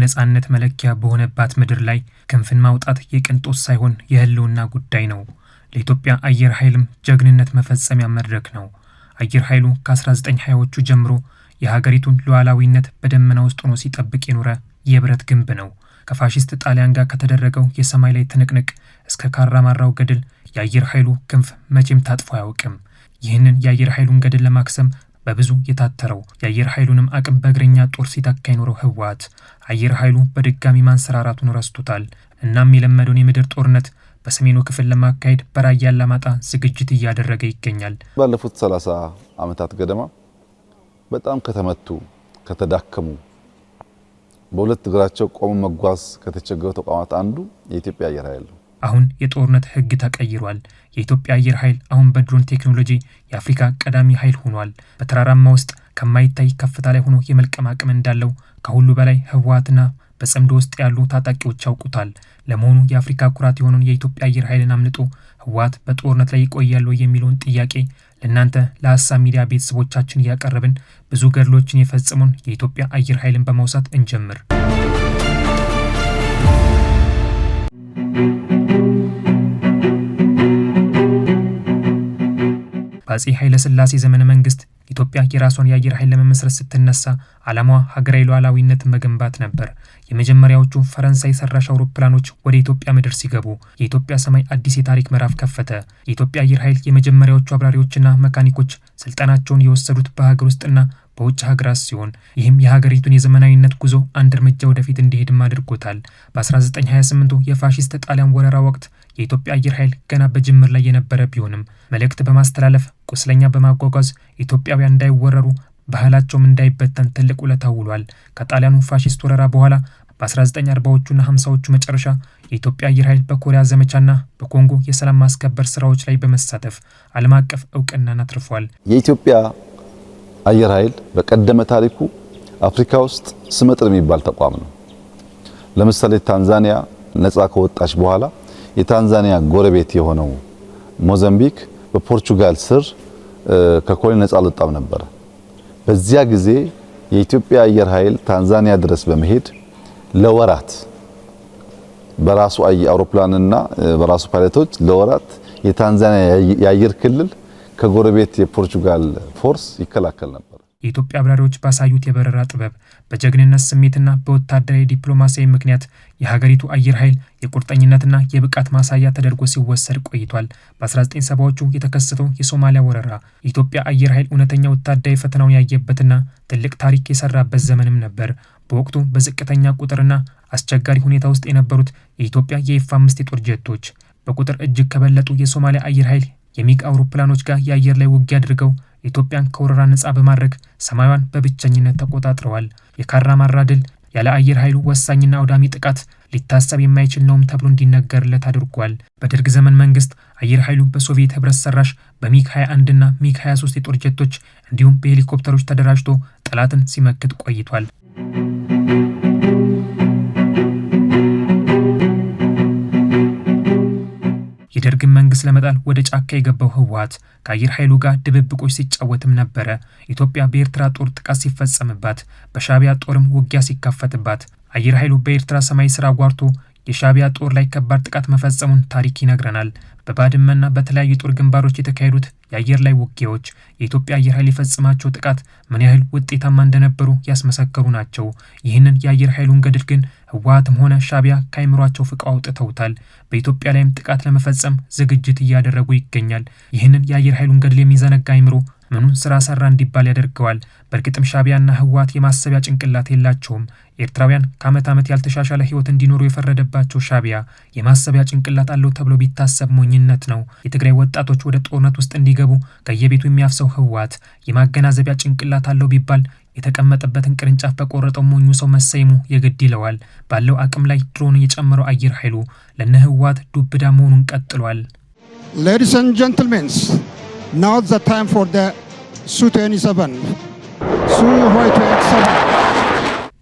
የነጻነት መለኪያ በሆነባት ምድር ላይ ክንፍን ማውጣት የቅንጦት ሳይሆን የህልውና ጉዳይ ነው። ለኢትዮጵያ አየር ኃይልም ጀግንነት መፈጸሚያ መድረክ ነው። አየር ኃይሉ ከ1920ዎቹ ጀምሮ የሀገሪቱን ሉዓላዊነት በደመና ውስጥ ሆኖ ሲጠብቅ የኖረ የብረት ግንብ ነው። ከፋሺስት ጣሊያን ጋር ከተደረገው የሰማይ ላይ ትንቅንቅ እስከ ካራማራው ገድል የአየር ኃይሉ ክንፍ መቼም ታጥፎ አያውቅም። ይህንን የአየር ኃይሉን ገድል ለማክሰም በብዙ የታተረው የአየር ኃይሉንም አቅም በእግረኛ ጦር ሲተካ የኖረው ህወሓት አየር ኃይሉ በድጋሚ ማንሰራራቱን ረስቶታል። እናም የለመደውን የምድር ጦርነት በሰሜኑ ክፍል ለማካሄድ በራያ አላማጣ ዝግጅት እያደረገ ይገኛል። ባለፉት 30 ዓመታት ገደማ በጣም ከተመቱ ከተዳከሙ በሁለት እግራቸው ቆሞ መጓዝ ከተቸገሩ ተቋማት አንዱ የኢትዮጵያ አየር ኃይል ነው። አሁን የጦርነት ህግ ተቀይሯል። የኢትዮጵያ አየር ኃይል አሁን በድሮን ቴክኖሎጂ የአፍሪካ ቀዳሚ ኃይል ሆኗል። በተራራማ ውስጥ ከማይታይ ከፍታ ላይ ሆኖ የመልቀም አቅም እንዳለው ከሁሉ በላይ ህወሓትና በጽምዶ ውስጥ ያሉ ታጣቂዎች ያውቁታል። ለመሆኑ የአፍሪካ ኩራት የሆነውን የኢትዮጵያ አየር ኃይልን አምልጦ ህወሓት በጦርነት ላይ ይቆያል የሚለውን ጥያቄ ለእናንተ ለሀሳብ ሚዲያ ቤተሰቦቻችን እያቀረብን ብዙ ገድሎችን የፈጸሙን የኢትዮጵያ አየር ኃይልን በማውሳት እንጀምር። በአፄ ኃይለ ሥላሴ ዘመነ መንግስት ኢትዮጵያ የራሷን የአየር ኃይል ለመመስረት ስትነሳ ዓላማዋ ሀገራዊ ሉዓላዊነትን መገንባት ነበር። የመጀመሪያዎቹ ፈረንሳይ ሰራሽ አውሮፕላኖች ወደ ኢትዮጵያ ምድር ሲገቡ የኢትዮጵያ ሰማይ አዲስ የታሪክ ምዕራፍ ከፈተ። የኢትዮጵያ አየር ኃይል የመጀመሪያዎቹ አብራሪዎችና መካኒኮች ስልጠናቸውን የወሰዱት በሀገር ውስጥና በውጭ ሀገራት ሲሆን ይህም የሀገሪቱን የዘመናዊነት ጉዞ አንድ እርምጃ ወደፊት እንዲሄድም አድርጎታል። በ1928 የፋሺስት ጣሊያን ወረራ ወቅት የኢትዮጵያ አየር ኃይል ገና በጅምር ላይ የነበረ ቢሆንም መልእክት በማስተላለፍ ቁስለኛ በማጓጓዝ ኢትዮጵያውያን እንዳይወረሩ ባህላቸውም እንዳይበተን ትልቅ ውለታ ውሏል። ከጣሊያኑ ፋሺስት ወረራ በኋላ በ1940ዎቹና 50ዎቹ መጨረሻ የኢትዮጵያ አየር ኃይል በኮሪያ ዘመቻና በኮንጎ የሰላም ማስከበር ስራዎች ላይ በመሳተፍ ዓለም አቀፍ እውቅናን አትርፏል። የኢትዮጵያ አየር ኃይል በቀደመ ታሪኩ አፍሪካ ውስጥ ስመጥር የሚባል ተቋም ነው። ለምሳሌ ታንዛኒያ ነፃ ከወጣች በኋላ የታንዛኒያ ጎረቤት የሆነው ሞዛምቢክ በፖርቹጋል ስር ከኮሎኒ ነፃ አልወጣም ነበር። በዚያ ጊዜ የኢትዮጵያ አየር ኃይል ታንዛኒያ ድረስ በመሄድ ለወራት በራሱ አውሮፕላንና በራሱ ፓይለቶች ለወራት የታንዛኒያ የአየር ክልል ከጎረቤት የፖርቹጋል ፎርስ ይከላከል ነበር። የኢትዮጵያ አብራሪዎች ባሳዩት የበረራ ጥበብ በጀግንነት ስሜትና በወታደራዊ ዲፕሎማሲያዊ ምክንያት የሀገሪቱ አየር ኃይል የቁርጠኝነትና የብቃት ማሳያ ተደርጎ ሲወሰድ ቆይቷል። በ1970ዎቹ የተከሰተው የሶማሊያ ወረራ የኢትዮጵያ አየር ኃይል እውነተኛ ወታደራዊ ፈተናውን ያየበትና ትልቅ ታሪክ የሰራበት ዘመንም ነበር። በወቅቱ በዝቅተኛ ቁጥርና አስቸጋሪ ሁኔታ ውስጥ የነበሩት የኢትዮጵያ የኤፍ-5 የጦር ጀቶች በቁጥር እጅግ ከበለጡ የሶማሊያ አየር ኃይል የሚግ አውሮፕላኖች ጋር የአየር ላይ ውጊያ አድርገው ኢትዮጵያን ከወረራ ነፃ በማድረግ ሰማያዋን በብቸኝነት ተቆጣጥረዋል። የካራማራ ድል ያለ አየር ኃይሉ ወሳኝና አውዳሚ ጥቃት ሊታሰብ የማይችል ነውም ተብሎ እንዲነገርለት አድርጓል። በደርግ ዘመን መንግስት አየር ኃይሉ በሶቪየት ህብረት ሰራሽ በሚግ 21 እና ሚግ 23 የጦር ጀቶች እንዲሁም በሄሊኮፕተሮች ተደራጅቶ ጠላትን ሲመክት ቆይቷል። የደርግን መንግስት ለመጣል ወደ ጫካ የገባው ህወሓት ከአየር ኃይሉ ጋር ድብብቆች ሲጫወትም ነበረ። ኢትዮጵያ በኤርትራ ጦር ጥቃት ሲፈጸምባት፣ በሻቢያ ጦርም ውጊያ ሲካፈትባት አየር ኃይሉ በኤርትራ ሰማይ ስራ አጓርቶ የሻቢያ ጦር ላይ ከባድ ጥቃት መፈጸሙን ታሪክ ይነግረናል። በባድመና በተለያዩ ጦር ግንባሮች የተካሄዱት የአየር ላይ ውጊያዎች የኢትዮጵያ አየር ኃይል የፈጸማቸው ጥቃት ምን ያህል ውጤታማ እንደነበሩ ያስመሰከሩ ናቸው። ይህንን የአየር ኃይሉን ገድል ግን ህወሓትም ሆነ ሻቢያ ከአይምሯቸው ፍቀው አውጥተውታል። በኢትዮጵያ ላይም ጥቃት ለመፈጸም ዝግጅት እያደረጉ ይገኛል። ይህንን የአየር ኃይሉን ገድል የሚዘነጋ አይምሮ ምኑን ስራ ሰራ እንዲባል ያደርገዋል። በእርግጥም ሻቢያና ህወሓት የማሰቢያ ጭንቅላት የላቸውም። ኤርትራውያን ከዓመት ዓመት ያልተሻሻለ ህይወት እንዲኖሩ የፈረደባቸው ሻቢያ የማሰቢያ ጭንቅላት አለው ተብሎ ቢታሰብ ሞኝነት ነው። የትግራይ ወጣቶች ወደ ጦርነት ውስጥ እንዲገቡ ከየቤቱ የሚያፍሰው ህወሓት የማገናዘቢያ ጭንቅላት አለው ቢባል የተቀመጠበትን ቅርንጫፍ በቆረጠው ሞኙ ሰው መሰየሙ የግድ ይለዋል። ባለው አቅም ላይ ድሮን የጨመረው አየር ኃይሉ ለነ ህወሓት ዱብዳ መሆኑን ቀጥሏል። Ladies and gentlemen, now is the time for the Su-27. Su-27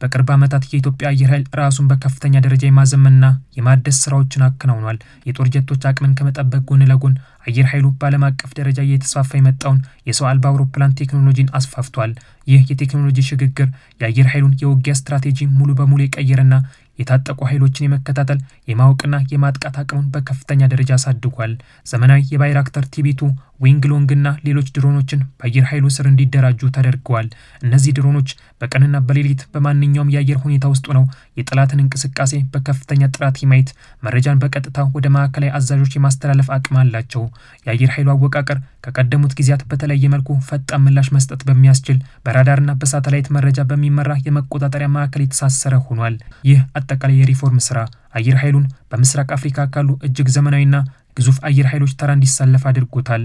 በቅርብ ዓመታት የኢትዮጵያ አየር ኃይል ራሱን በከፍተኛ ደረጃ የማዘመንና የማደስ ስራዎችን አከናውኗል። የጦር ጀቶች አቅምን ከመጠበቅ ጎን ለጎን አየር ኃይሉ በዓለም አቀፍ ደረጃ እየተስፋፋ የመጣውን የሰው አልባ አውሮፕላን ቴክኖሎጂን አስፋፍቷል። ይህ የቴክኖሎጂ ሽግግር የአየር ኃይሉን የውጊያ ስትራቴጂ ሙሉ በሙሉ የቀየረና የታጠቁ ኃይሎችን የመከታተል የማወቅና የማጥቃት አቅሙን በከፍተኛ ደረጃ አሳድጓል። ዘመናዊ የባይራክተር ቲቢ2 ዊንግ ሎንግና ሌሎች ድሮኖችን በአየር ኃይሉ ስር እንዲደራጁ ተደርገዋል። እነዚህ ድሮኖች በቀንና በሌሊት በማንኛውም የአየር ሁኔታ ውስጥ ሆነው የጠላትን እንቅስቃሴ በከፍተኛ ጥራት የማየት መረጃን በቀጥታ ወደ ማዕከላዊ አዛዦች የማስተላለፍ አቅም አላቸው። የአየር ኃይሉ አወቃቀር ከቀደሙት ጊዜያት በተለየ መልኩ ፈጣን ምላሽ መስጠት በሚያስችል በራዳርና በሳተላይት መረጃ በሚመራ የመቆጣጠሪያ ማዕከል የተሳሰረ ሆኗል። ይህ አጠቃላይ የሪፎርም ስራ አየር ኃይሉን በምስራቅ አፍሪካ ካሉ እጅግ ዘመናዊና ግዙፍ አየር ኃይሎች ተራ እንዲሰለፍ አድርጎታል።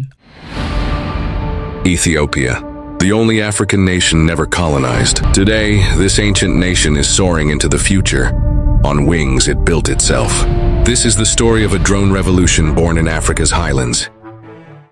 Ethiopia, the only African nation never colonized. Today, this ancient nation is soaring into the future. On wings, it built itself. This is the story of a drone revolution born in Africa's highlands.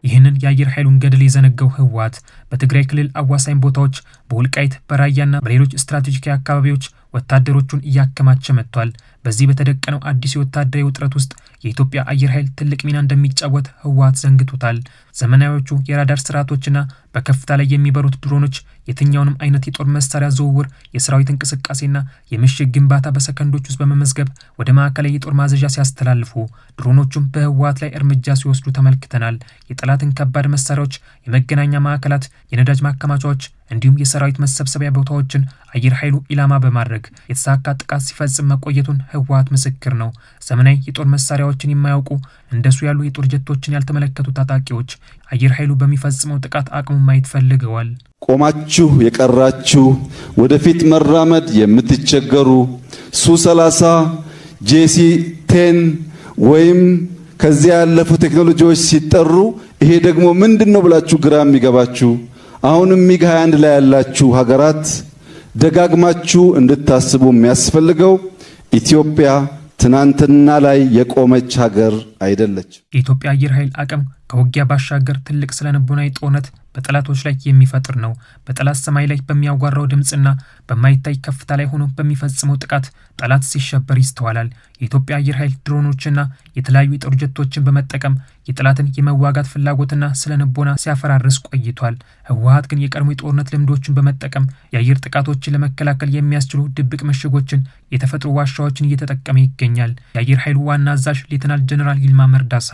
ይህንን የአየር ኃይሉን ገድል የዘነጋው ህወሓት በትግራይ ክልል አዋሳኝ ቦታዎች በወልቃይት በራያና በሌሎች ስትራቴጂካዊ አካባቢዎች ወታደሮቹን እያከማቸ መጥቷል። በዚህ በተደቀነው አዲስ የወታደራዊ ውጥረት ውስጥ የኢትዮጵያ አየር ኃይል ትልቅ ሚና እንደሚጫወት ህወሓት ዘንግቶታል። ዘመናዊዎቹ የራዳር ስርዓቶችና በከፍታ ላይ የሚበሩት ድሮኖች የትኛውንም አይነት የጦር መሳሪያ ዝውውር፣ የሰራዊት እንቅስቃሴና የምሽግ ግንባታ በሰከንዶች ውስጥ በመመዝገብ ወደ ማዕከላዊ የጦር ማዘዣ ሲያስተላልፉ፣ ድሮኖቹም በህወሓት ላይ እርምጃ ሲወስዱ ተመልክተናል። የጠላትን ከባድ መሳሪያዎች፣ የመገናኛ ማዕከላት፣ የነዳጅ ማከማቻዎች እንዲሁም የሰራዊት መሰብሰቢያ ቦታዎችን አየር ኃይሉ ኢላማ በማድረግ የተሳካ ጥቃት ሲፈጽም መቆየቱን ህወሓት ምስክር ነው። ዘመናዊ የጦር መሳሪያዎችን የማያውቁ እንደሱ ያሉ የጦር ጀቶችን ያልተመለከቱ ታጣቂዎች አየር ኃይሉ በሚፈጽመው ጥቃት አቅሙ ማየት ፈልገዋል። ቆማችሁ የቀራችሁ ወደፊት መራመድ የምትቸገሩ ሱ30 JC10 ወይም ከዚያ ያለፉ ቴክኖሎጂዎች ሲጠሩ ይሄ ደግሞ ምንድነው ብላችሁ ግራ የሚገባችሁ አሁንም ሚግ 21 ላይ ያላችሁ ሀገራት ደጋግማችሁ እንድታስቡ የሚያስፈልገው ኢትዮጵያ ትናንትና ላይ የቆመች ሀገር አይደለች። የኢትዮጵያ አየር ኃይል አቅም ከውጊያ ባሻገር ትልቅ ስለንቦናዊ ጦርነት በጠላቶች ላይ የሚፈጥር ነው። በጠላት ሰማይ ላይ በሚያጓራው ድምጽና በማይታይ ከፍታ ላይ ሆኖ በሚፈጽመው ጥቃት ጠላት ሲሸበር ይስተዋላል። የኢትዮጵያ አየር ኃይል ድሮኖችና የተለያዩ የጦር ጀቶችን በመጠቀም የጠላትን የመዋጋት ፍላጎትና ስለንቦና ሲያፈራርስ ቆይቷል። ህወሓት ግን የቀድሞ የጦርነት ልምዶችን በመጠቀም የአየር ጥቃቶችን ለመከላከል የሚያስችሉ ድብቅ ምሽጎችን፣ የተፈጥሮ ዋሻዎችን እየተጠቀመ ይገኛል። የአየር ኃይሉ ዋና አዛዥ ሌተናል ጀነራል ይልማ መርዳሳ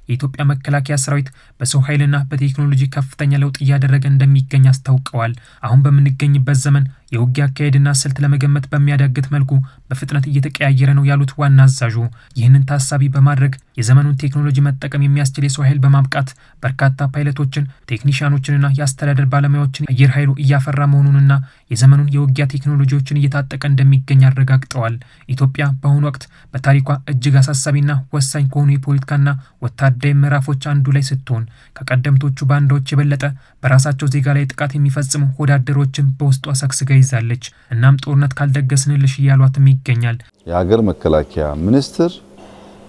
የኢትዮጵያ መከላከያ ሰራዊት በሰው ኃይልና በቴክኖሎጂ ከፍተኛ ለውጥ እያደረገ እንደሚገኝ አስታውቀዋል። አሁን በምንገኝበት ዘመን የውጊያ አካሄድና ስልት ለመገመት በሚያዳግት መልኩ በፍጥነት እየተቀያየረ ነው ያሉት ዋና አዛዡ ይህንን ታሳቢ በማድረግ የዘመኑን ቴክኖሎጂ መጠቀም የሚያስችል የሰው ኃይል በማብቃት በርካታ ፓይለቶችን፣ ቴክኒሽያኖችንና የአስተዳደር ባለሙያዎችን አየር ኃይሉ እያፈራ መሆኑንና የዘመኑን የውጊያ ቴክኖሎጂዎችን እየታጠቀ እንደሚገኝ አረጋግጠዋል። ኢትዮጵያ በአሁኑ ወቅት በታሪኳ እጅግ አሳሳቢና ወሳኝ ከሆኑ የፖለቲካና ወታደራዊ ምዕራፎች አንዱ ላይ ስትሆን ከቀደምቶቹ ባንዳዎች የበለጠ በራሳቸው ዜጋ ላይ ጥቃት የሚፈጽሙ ወዳደሮችን በውስጧ ሰግስጋ ይዛለች። እናም ጦርነት ካልደገስንልሽ እያሏትም ይገኛል። የሀገር መከላከያ ሚኒስትር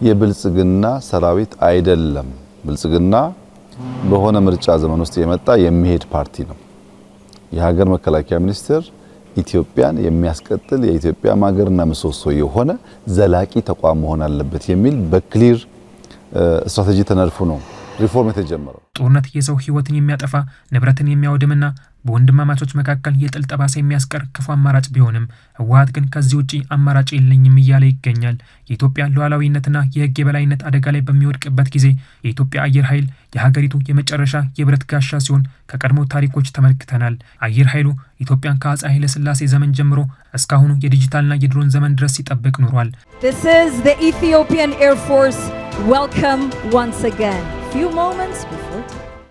የብልጽግና ሰራዊት አይደለም። ብልጽግና በሆነ ምርጫ ዘመን ውስጥ የመጣ የሚሄድ ፓርቲ ነው። የሀገር መከላከያ ሚኒስትር ኢትዮጵያን የሚያስቀጥል የኢትዮጵያ ማገርና ምሰሶ የሆነ ዘላቂ ተቋም መሆን አለበት የሚል በክሊር ስትራቴጂ ተነድፎ ነው ሪፎርም የተጀመረው። ጦርነት የሰው ህይወትን የሚያጠፋ ንብረትን የሚያወድምና በወንድማማቾች መካከል የጥል ጠባሳ የሚያስቀር ክፉ አማራጭ ቢሆንም ህወሓት ግን ከዚህ ውጪ አማራጭ የለኝም እያለ ይገኛል። የኢትዮጵያ ሉዓላዊነትና የህግ የበላይነት አደጋ ላይ በሚወድቅበት ጊዜ የኢትዮጵያ አየር ኃይል የሀገሪቱ የመጨረሻ የብረት ጋሻ ሲሆን ከቀድሞ ታሪኮች ተመልክተናል። አየር ኃይሉ ኢትዮጵያን ከአፄ ኃይለ ሥላሴ ዘመን ጀምሮ እስካሁኑ የዲጂታልና የድሮን ዘመን ድረስ ሲጠብቅ ኑሯል። This is the Ethiopian Air Force. Welcome once again. Few moments before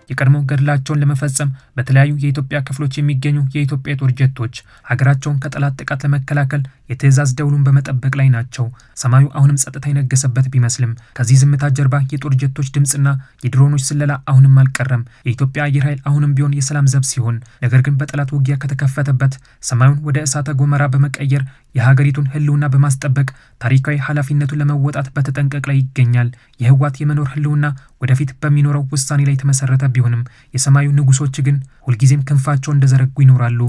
የቀድሞ ገድላቸውን ለመፈጸም በተለያዩ የኢትዮጵያ ክፍሎች የሚገኙ የኢትዮጵያ የጦር ጀቶች ሀገራቸውን ከጠላት ጥቃት ለመከላከል የትዕዛዝ ደውሉን በመጠበቅ ላይ ናቸው። ሰማዩ አሁንም ጸጥታ የነገሰበት ቢመስልም ከዚህ ዝምታ ጀርባ የጦር ጀቶች ድምጽና የድሮኖች ስለላ አሁንም አልቀረም። የኢትዮጵያ አየር ኃይል አሁንም ቢሆን የሰላም ዘብ ሲሆን፣ ነገር ግን በጠላት ውጊያ ከተከፈተበት ሰማዩን ወደ እሳተ ገሞራ በመቀየር የሀገሪቱን ህልውና በማስጠበቅ ታሪካዊ ኃላፊነቱን ለመወጣት በተጠንቀቅ ላይ ይገኛል። የህወሓት የመኖር ህልውና ወደፊት በሚኖረው ውሳኔ ላይ የተመሰረተ ቢሆንም የሰማዩ ንጉሶች ግን ሁልጊዜም ክንፋቸውን እንደዘረጉ ይኖራሉ።